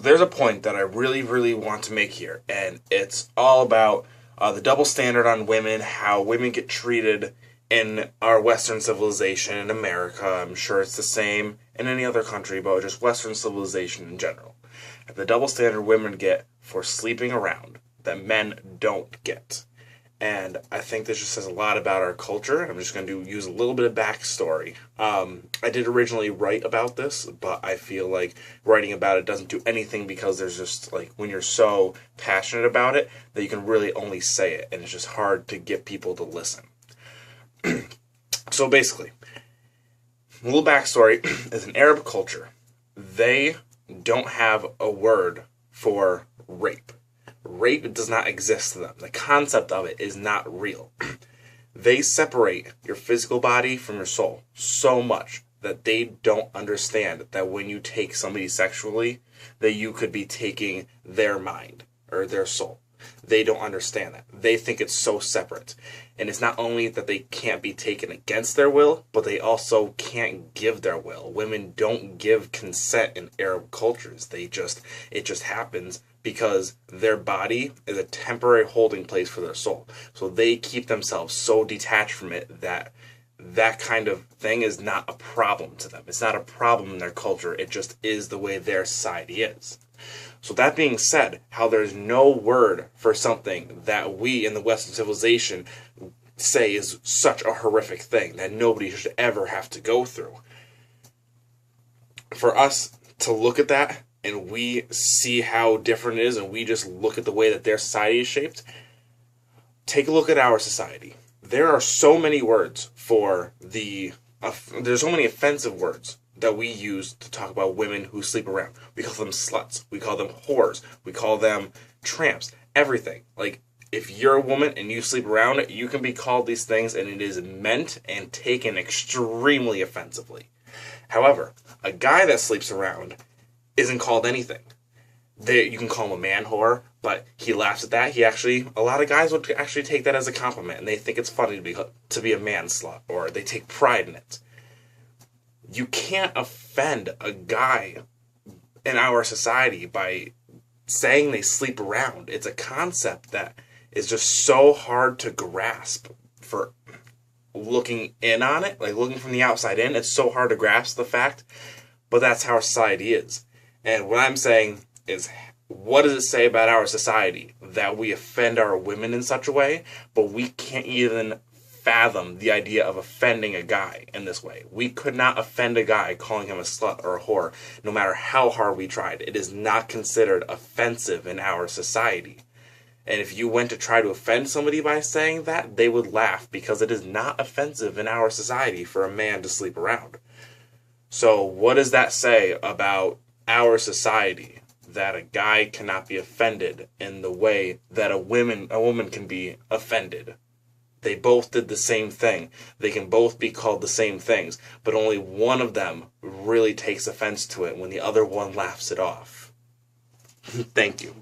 there's a point that I really, really want to make here, and it's all about the double standard on women, how women get treated in our Western civilization in America. I'm sure it's the same in any other country, but just Western civilization in general. The double standard women get for sleeping around that men don't get. And I think this just says a lot about our culture. I'm just going to use a little bit of backstory. I did originally write about this, but I feel like writing about it doesn't do anything because there's just, like, when you're so passionate about it that you can really only say it, and it's just hard to get people to listen. So basically, a little backstory is in Arab culture, they don't have a word for rape. Rape does not exist to them. The concept of it is not real. They separate your physical body from your soul so much that they don't understand that when you take somebody sexually, that you could be taking their mind or their soul. They don't understand that. They think it's so separate. And it's not only that they can't be taken against their will, but they also can't give their will. Women don't give consent in Arab cultures. It just happens because their body is a temporary holding place for their soul. So they keep themselves so detached from it that that kind of thing is not a problem to them. It's not a problem in their culture. It just is the way their society is. So that being said, how there's no word for something that we in the Western civilization say is such a horrific thing that nobody should ever have to go through. For us to look at that and we see how different it is and we just look at the way that their society is shaped, take a look at our society. There are so many words for there's so many offensive words that we use to talk about women who sleep around. We call them sluts. We call them whores. We call them tramps. Everything. Like, if you're a woman and you sleep around, you can be called these things, and it is meant and taken extremely offensively. However, a guy that sleeps around isn't called anything. You can call him a man whore, but he laughs at that. A lot of guys would actually take that as a compliment, and they think it's funny to be a man slut, or they take pride in it. You can't offend a guy in our society by saying they sleep around. It's a concept that is just so hard to grasp for looking in on it, like looking from the outside in. It's so hard to grasp the fact, but that's how our society is. And what I'm saying is, what does it say about our society that we offend our women in such a way, but we can't even fathom the idea of offending a guy in this way? We could not offend a guy calling him a slut or a whore, no matter how hard we tried. It is not considered offensive in our society. And if you went to try to offend somebody by saying that, they would laugh, because it is not offensive in our society for a man to sleep around. So what does that say about our society, that a guy cannot be offended in the way that a woman can be offended? They both did the same thing. They can both be called the same things, but only one of them really takes offense to it when the other one laughs it off. Thank you.